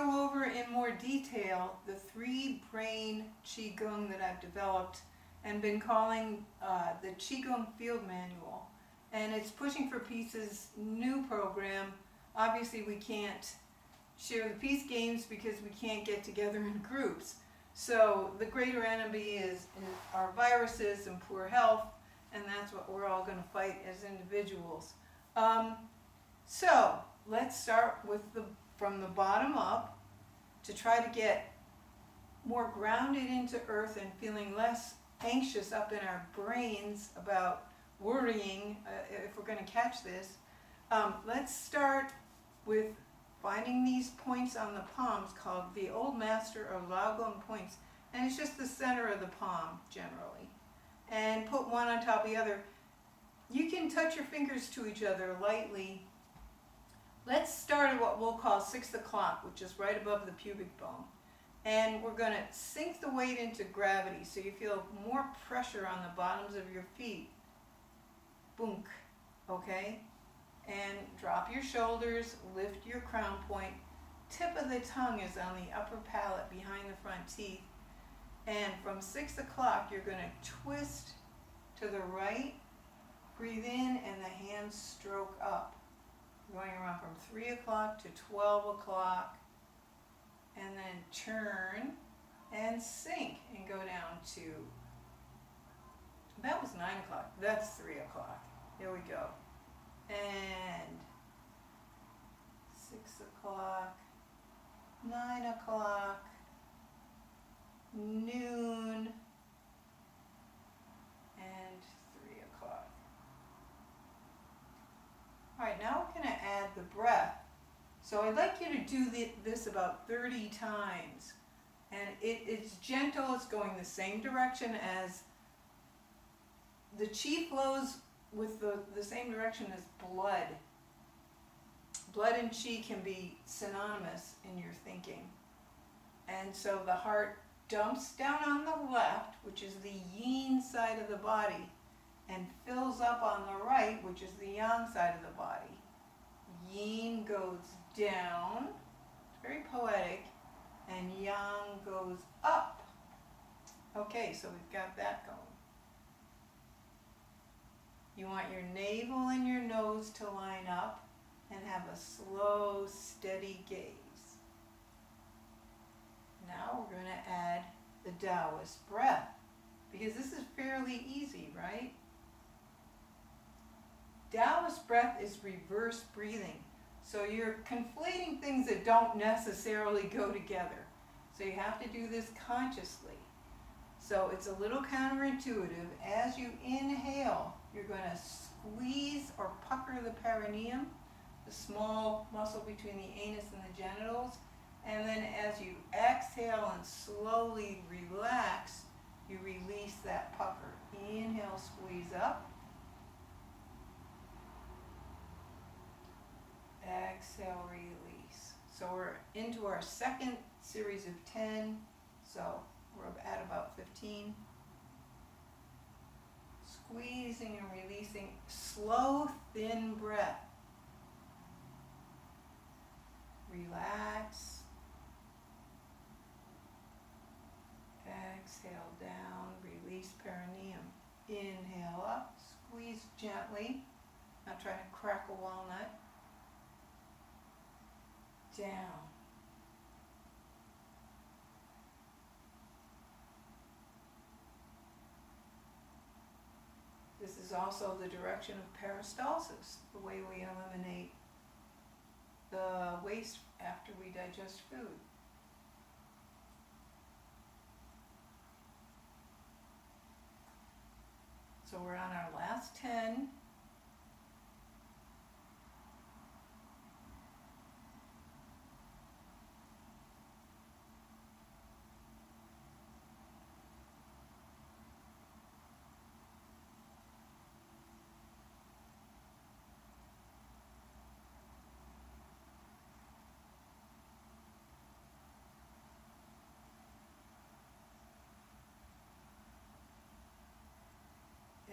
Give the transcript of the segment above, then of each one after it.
go over in more detail the 3-brain Qigong that I've developed and been calling the Qigong Field Manual. And it's Pushing for Peace's new program. Obviously we can't share the peace games because we can't get together in groups. So the greater enemy is our viruses and poor health, and that's what we're all going to fight as individuals. So let's start with from the bottom up to try to get more grounded into earth and feeling less anxious up in our brains about worrying if we're going to catch this. Let's start with finding these points on the palms called the Old Master or Lao Gong points. And it's just the center of the palm generally. And put one on top of the other. You can touch your fingers to each other lightly. Let's start at what we'll call 6 o'clock, which is right above the pubic bone. And we're going to sink the weight into gravity so you feel more pressure on the bottoms of your feet. Boonk. Okay? And drop your shoulders, lift your crown point. Tip of the tongue is on the upper palate behind the front teeth. And from 6 o'clock, you're going to twist to the right, breathe in, and the hands stroke up. Going around from 3 o'clock to 12 o'clock. And then turn and sink and go down to, that was 9 o'clock. That's 3 o'clock. Here we go. And 6 o'clock, 9 o'clock, noon, and 3 o'clock. All right, now we're going to add the breath. So I'd like you to do this about 30 times. And it's gentle, it's going the same direction as the chi flows with the same direction as blood. Blood and chi can be synonymous in your thinking. And so the heart dumps down on the left, which is the yin side of the body, and fills up on the right, which is the yang side of the body. Yin goes down, it's very poetic, and yang goes up. Okay, so we've got that going. You want your navel and your nose to line up and have a slow, steady gaze. Now we're going to add the Taoist breath, because this is fairly easy, right? Taoist breath is reverse breathing. So you're conflating things that don't necessarily go together. So you have to do this consciously. So it's a little counterintuitive. As you inhale, you're going to squeeze or pucker the perineum, the small muscle between the anus and the genitals. And then as you exhale and slowly relax, you release that pucker. Inhale, squeeze up. Exhale, release. So we're into our second series of 10. So we're at about 15. Squeezing and releasing. Slow, thin breath. Relax. Exhale down. Release perineum. Inhale up. Squeeze gently. Not trying to crack a walnut. Down. This is also the direction of peristalsis, the way we eliminate the waste after we digest food. So we're on our last 10.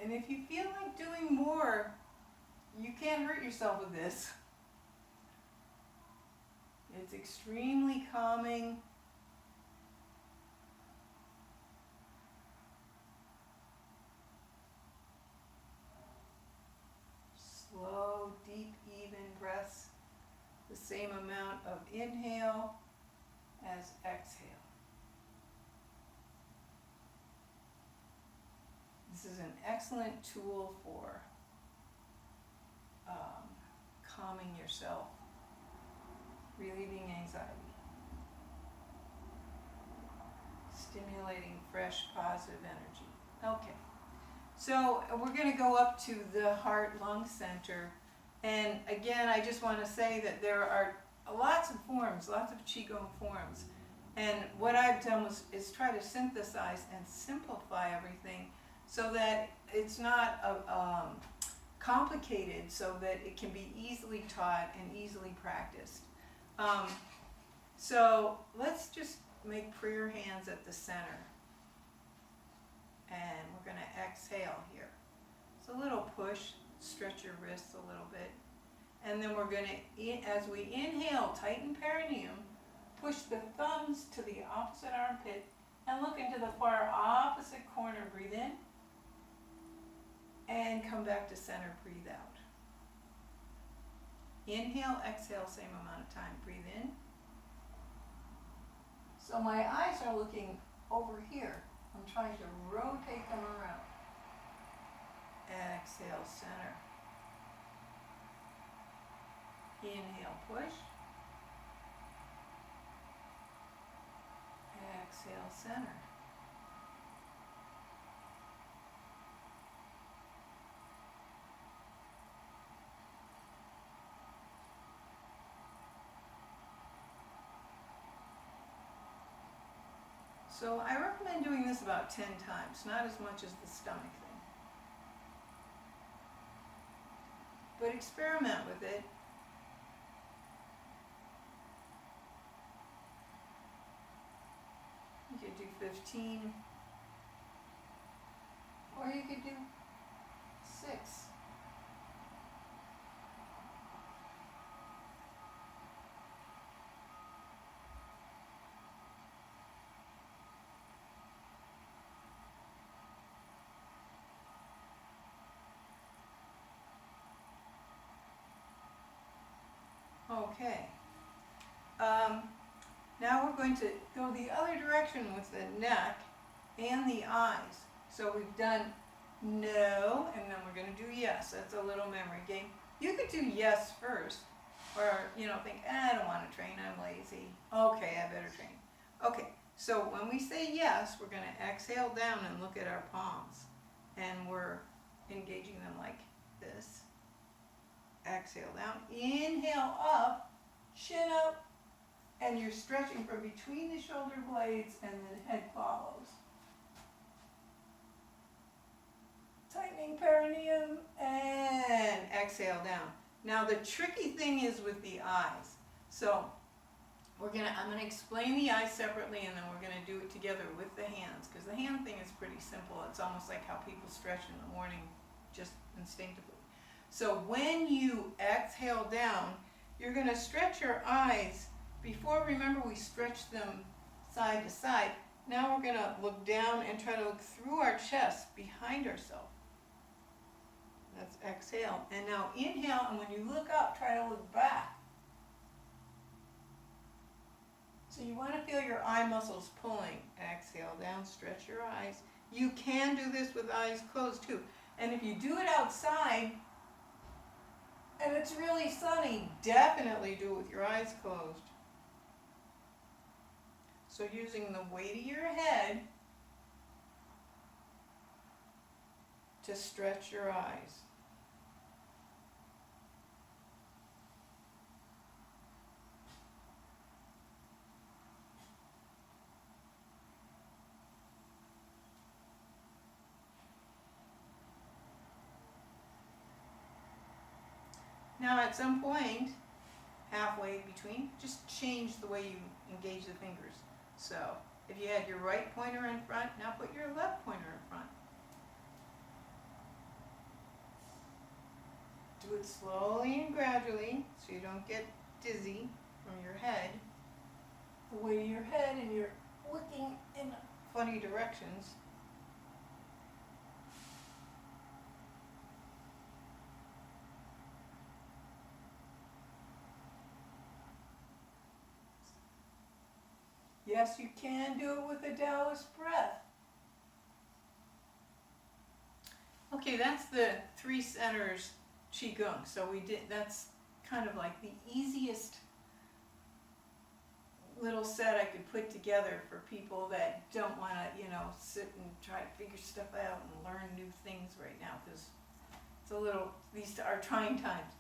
And if you feel like doing more, you can't hurt yourself with this. It's extremely calming. Slow, deep, even breaths. The same amount of inhale as exhale. This is an excellent tool for calming yourself, relieving anxiety, stimulating fresh, positive energy. Okay, so we're going to go up to the heart-lung center. And again, I just want to say that there are lots of forms, lots of Qigong forms. And what I've done is try to synthesize and simplify everything so that it's not complicated, so that it can be easily taught and easily practiced. So let's just make prayer hands at the center. And we're going to exhale here. It's a little push, stretch your wrists a little bit. And then we're going to, as we inhale, tighten perineum, push the thumbs to the opposite armpit, and look into the far opposite corner. Breathe in. And come back to center, breathe out. Inhale, exhale, same amount of time. Breathe in. So my eyes are looking over here. I'm trying to rotate them around. Exhale, center. Inhale, push. Exhale, center. So I recommend doing this about 10 times, not as much as the stomach thing. But experiment with it. You could do 15, or you could do 6. Okay. Now we're going to go the other direction with the neck and the eyes. So we've done no, and then we're going to do yes. That's a little memory game. You could do yes first, or think, I don't want to train, I'm lazy. Okay, I better train. Okay, so when we say yes, we're going to exhale down and look at our palms, and we're engaging them like this. Exhale down, inhale up, chin up, and you're stretching from between the shoulder blades, and then head follows. Tightening perineum, and exhale down. Now the tricky thing is with the eyes. So I'm gonna explain the eyes separately, and then we're gonna do it together with the hands, because the hand thing is pretty simple. It's almost like how people stretch in the morning, just instinctively. So when you exhale down, you're going to stretch your eyes. Before, remember, we stretched them side to side. Now we're going to look down and try to look through our chest, behind ourselves. That's exhale. And now inhale, and when you look up, try to look back. So you want to feel your eye muscles pulling. Exhale down, stretch your eyes. You can do this with eyes closed too. And if you do it outside, and it's really sunny, definitely do it with your eyes closed. So using the weight of your head to stretch your eyes. Now at some point, halfway between, just change the way you engage the fingers. So if you had your right pointer in front, now put your left pointer in front. Do it slowly and gradually so you don't get dizzy. from your head, the weight of your head, and you're looking in funny directions. Yes, you can do it with a Taoist breath. Okay, that's the three centers Qigong. So that's kind of like the easiest little set I could put together for people that don't want to, sit and try to figure stuff out and learn new things right now, because these are trying times.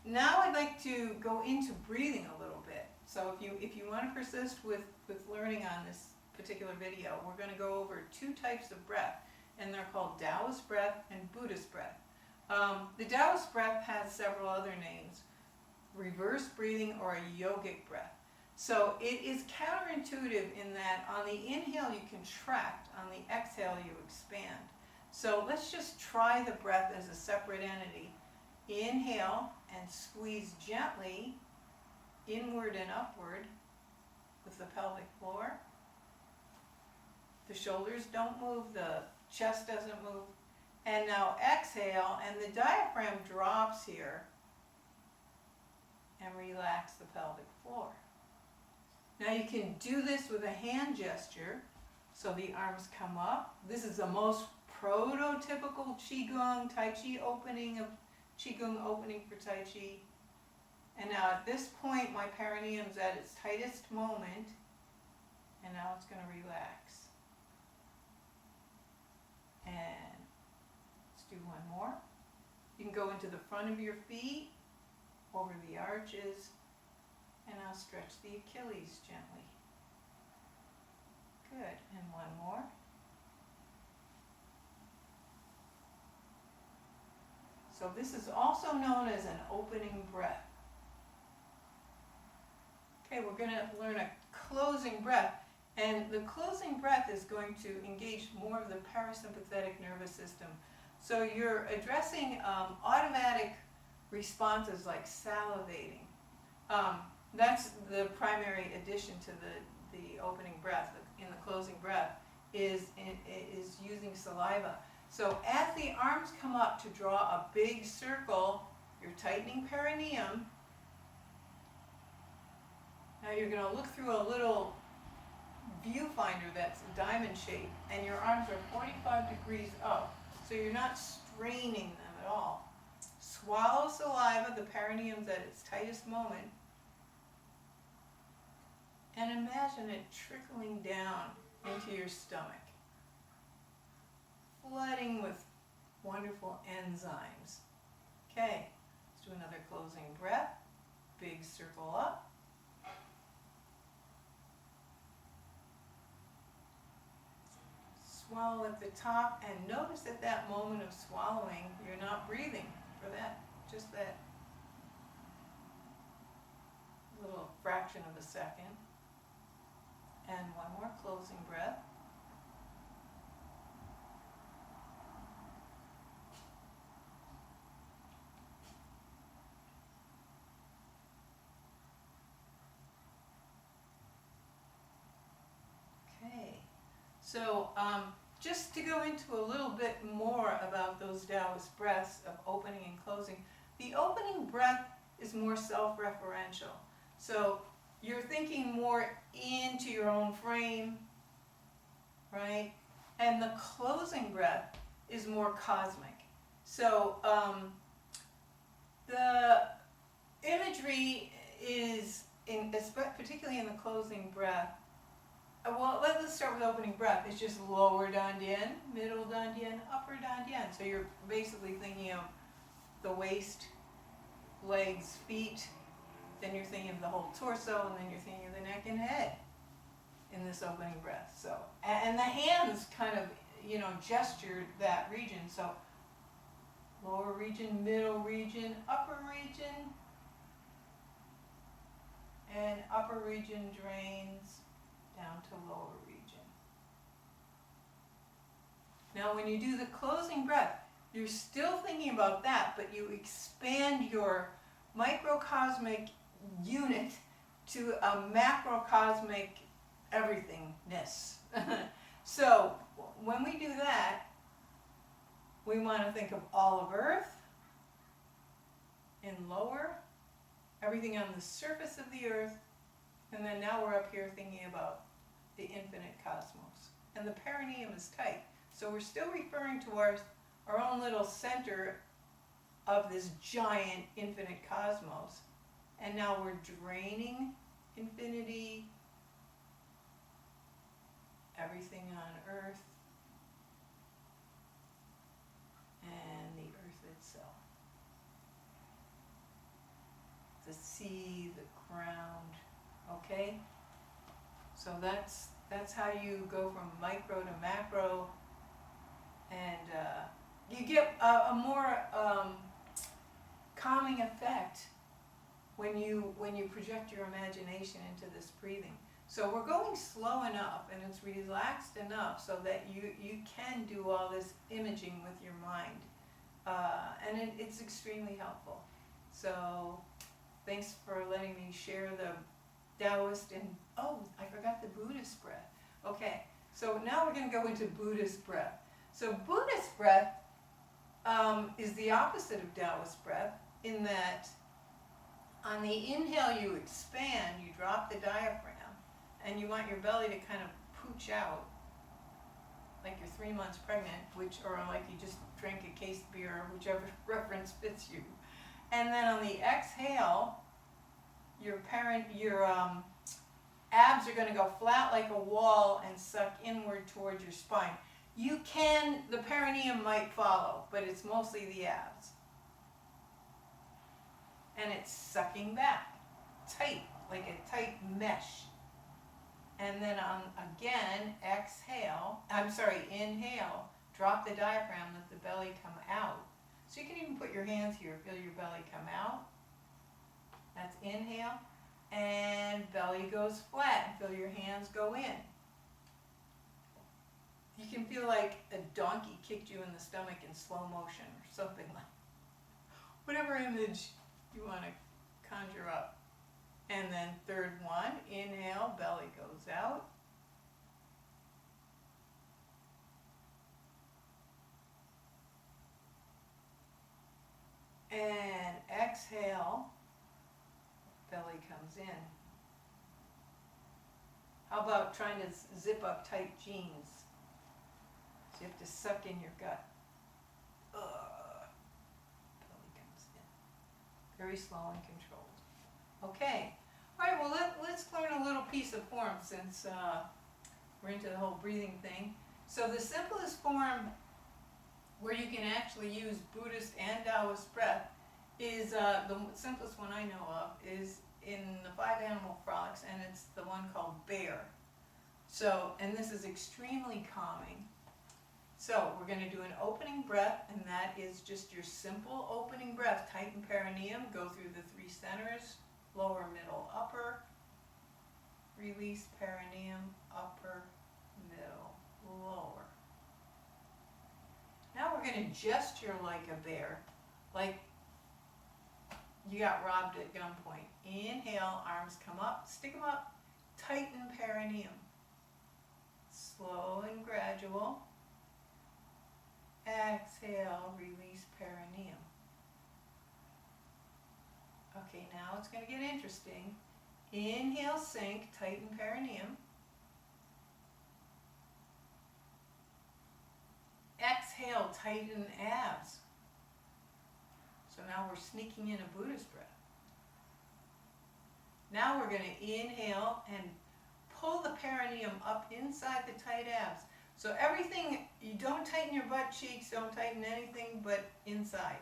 Now I'd like to go into breathing a little bit. So if you want to persist with learning on this particular video, we're going to go over two types of breath, and they're called Taoist breath and Buddhist breath. The Taoist breath has several other names: reverse breathing or a yogic breath. So it is counterintuitive in that on the inhale you contract, on the exhale you expand. So let's just try the breath as a separate entity. Inhale and squeeze gently inward and upward with the pelvic floor. The shoulders don't move, the chest doesn't move. And now exhale, and the diaphragm drops here, and relax the pelvic floor. Now you can do this with a hand gesture, so the arms come up. This is the most prototypical Qigong, Tai Chi opening of Qigong opening for Tai Chi. And now at this point, my perineum's at its tightest moment, and now it's going to relax. And let's do one more. You can go into the front of your feet, over the arches, and now stretch the Achilles gently. Good, and one more. So this is also known as an opening breath. Okay, we're going to learn a closing breath. And the closing breath is going to engage more of the parasympathetic nervous system. So you're addressing automatic responses like salivating. That's the primary addition to the opening breath. In the closing breath is using saliva. So as the arms come up to draw a big circle, you're tightening perineum. Now you're going to look through a little viewfinder that's a diamond shape, and your arms are 45 degrees up, so you're not straining them at all. Swallow saliva, the perineum's at its tightest moment, and imagine it trickling down into your stomach, flooding with wonderful enzymes. Okay, let's do another closing breath. Big circle up. Swallow at the top, and notice at that moment of swallowing, you're not breathing for that, just that little fraction of a second. And one more closing breath. Okay, so just to go into a little bit more about those Taoist breaths of opening and closing, the opening breath is more self-referential. So you're thinking more into your own frame, right? And the closing breath is more cosmic. So the imagery is, particularly in the closing breath, well, let's start with opening breath. It's just lower dantian, middle dantian, upper dantian. So you're basically thinking of the waist, legs, feet. Then you're thinking of the whole torso, and then you're thinking of the neck and head in this opening breath. So, and the hands kind of, gesture that region. So lower region, middle region, upper region, and upper region drains down to lower region. Now when you do the closing breath, you're still thinking about that, but you expand your microcosmic unit to a macrocosmic everythingness. So when we do that, we want to think of all of Earth in lower, everything on the surface of the Earth, and then now we're up here thinking about the infinite cosmos. And the perineum is tight. So we're still referring to our own little center of this giant infinite cosmos. And now we're draining infinity, everything on Earth, and the Earth itself. The sea, the ground, okay? So that's how you go from micro to macro, and you get a more calming effect when you project your imagination into this breathing. So we're going slow enough and it's relaxed enough so that you can do all this imaging with your mind, and it's extremely helpful. So thanks for letting me share the Taoist and, oh, I forgot the Buddhist breath. Okay, so now we're going to go into Buddhist breath. So Buddhist breath is the opposite of Taoist breath in that on the inhale you expand, you drop the diaphragm, and you want your belly to kind of pooch out like you're 3 months pregnant, or like you just drank a case of beer, whichever reference fits you. And then on the exhale, your abs are going to go flat like a wall and suck inward towards your spine. The perineum might follow, but it's mostly the abs. And it's sucking back, tight, like a tight mesh. And then inhale, drop the diaphragm, let the belly come out. So you can even put your hands here, feel your belly come out. That's inhale. And belly goes flat, and feel your hands go in. You can feel like a donkey kicked you in the stomach in slow motion or something like whatever image you want to conjure up. And then third one, inhale, belly goes out. And exhale, belly comes in. How about trying to zip up tight jeans? So you have to suck in your gut. Belly comes in. Very slow and controlled. Okay. All right, well, let's learn a little piece of form since we're into the whole breathing thing. So the simplest form where you can actually use Buddhist and Taoist breath is, the simplest one I know of, is in the 5 animal frolics, and it's the one called bear. So, and this is extremely calming. So we're going to do an opening breath, and that is just your simple opening breath. Tighten perineum, go through the 3 centers, lower, middle, upper. Release perineum, upper, middle, lower. Now we're going to gesture like a bear, like you got robbed at gunpoint. Inhale, arms come up, stick them up, tighten perineum. Slow and gradual. Exhale, release perineum. Okay, now it's going to get interesting. Inhale, sink, tighten perineum. Exhale, tighten abs. So now we're sneaking in a Buddhist breath. Now we're going to inhale and pull the perineum up inside the tight abs. So everything, you don't tighten your butt cheeks, don't tighten anything but inside.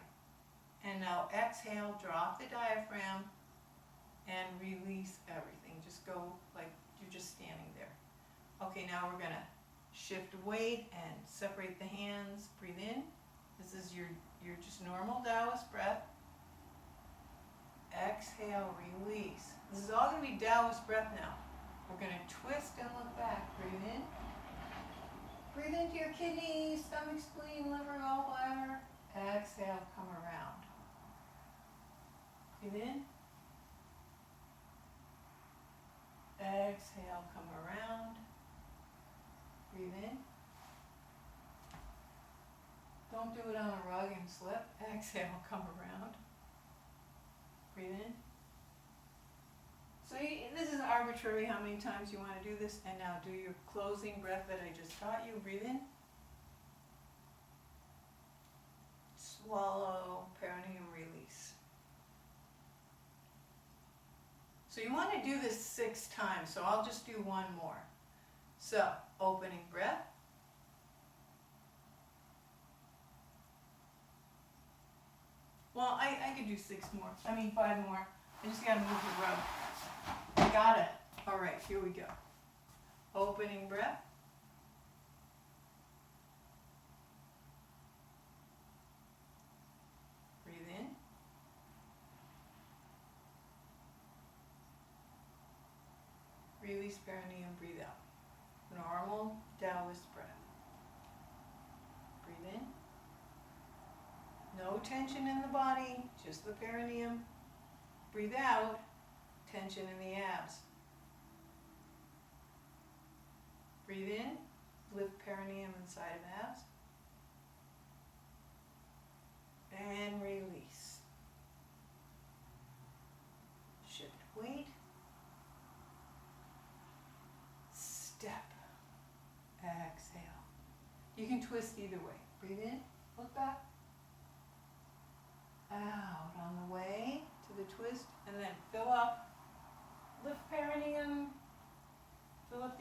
And now exhale, drop the diaphragm, and release everything. Just go like you're just standing there. Okay, now we're going to shift weight and separate the hands. Breathe in. This is your just normal Taoist breath. Exhale, release. This is all going to be Taoist breath now. We're going to twist and look back. Breathe in. Breathe into your kidneys, stomach, spleen, liver, gallbladder. Exhale, come around. Breathe in. Don't do it on a rug and slip. Exhale, come around. Breathe in. So this is arbitrary how many times you want to do this. And now do your closing breath that I just taught you. Breathe in. Swallow, perineum, release. So you want to do this 6 times, so I'll just do one more. So, opening breath. Well, I could do 5 more. I just gotta move the rub. Got it. All right, here we go. Opening breath. Breathe in. Release perineum, breathe out. Normal Taoist breath. Breathe in. No tension in the body, just the perineum. Breathe out, tension in the abs. Breathe in, lift perineum inside of abs. And release. Shift weight. Step. Exhale. You can twist either way. Breathe in, look back. Out on the way to the twist, and then fill up. Lift perineum. Fill up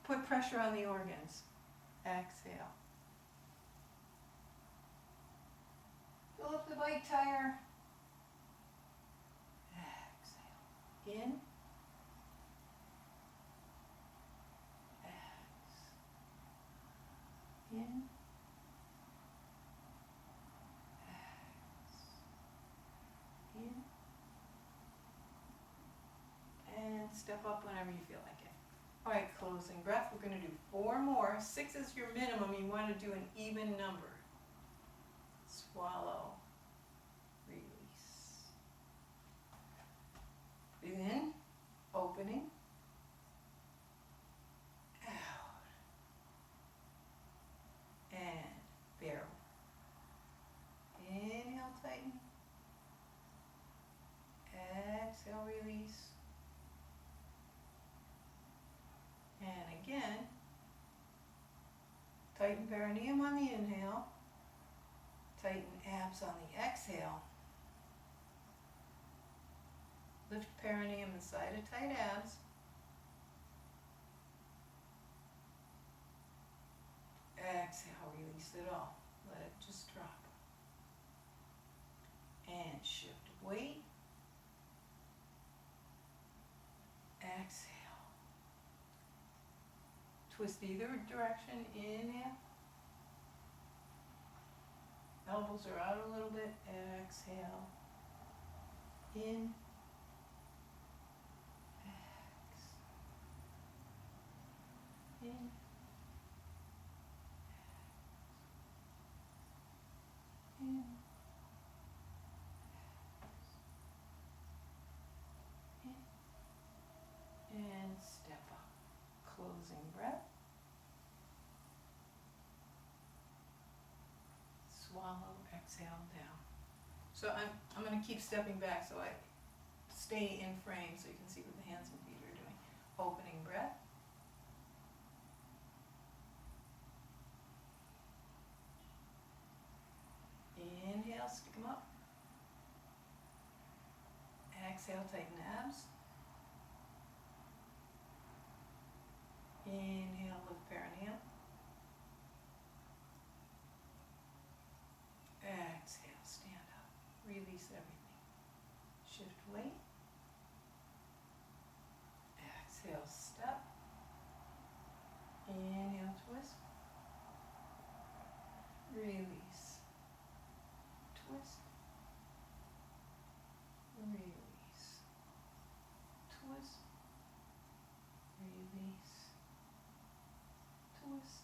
put pressure on the organs. Exhale. Fill up the bike tire. Exhale. In. In. In. And step up whenever you feel like it. All right, closing breath. We're going to do 4 more. 6 is your minimum. You want to do an even number. Swallow. Release. Breathe in. Opening. Out. And bear. Inhale, tighten. Exhale, release. And again, tighten perineum on the inhale. Tighten abs on the exhale. Lift perineum inside of tight abs. Exhale, release it all. Let it just drop. And shift weight. Exhale. Twist either direction. Inhale. Elbows are out a little bit. Exhale. In. Exhale. In. In. And step up. Closing breath. Swallow, exhale down. So I'm going to keep stepping back so I stay in frame so you can see what the hands and feet are doing. Opening breath. Inhale, stick them up. Exhale, tighten abs. Inhale, lift perineum. Exhale, stand up. Release everything. Shift weight. Exhale, step. Inhale, twist. Release. Twist. Release. Twist. Release. Twist.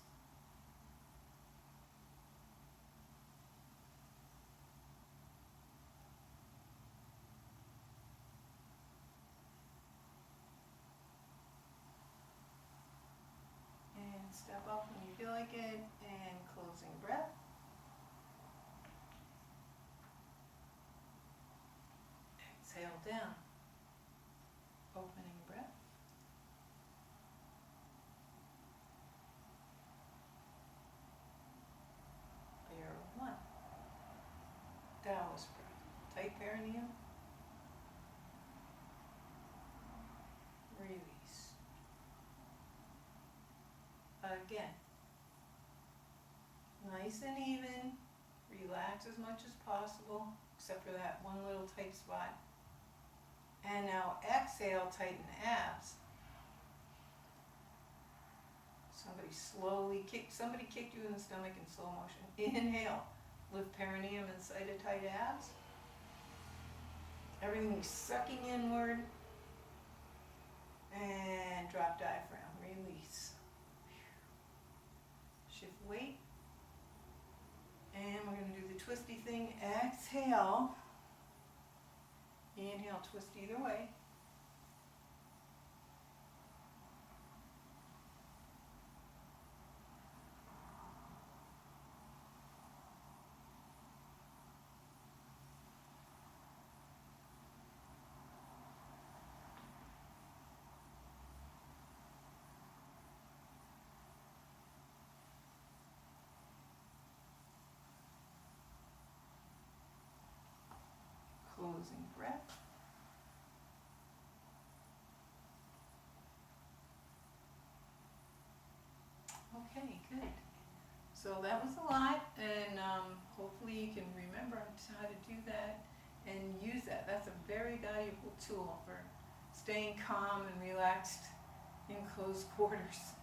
And step up when you feel like it, and closing breath. Taoist breath. Tight perineum. Release. Again. Nice and even. Relax as much as possible, except for that one little tight spot. And now exhale, tighten abs. Somebody kicked you in the stomach in slow motion. Inhale, lift perineum inside of tight abs. Everything sucking inward. And drop diaphragm, release. Shift weight. And we're going to do the twisty thing. Exhale. Inhale, twist either way. Closing breath. Okay, good. So that was a lot, and hopefully you can remember how to do that and use that. That's a very valuable tool for staying calm and relaxed in close quarters.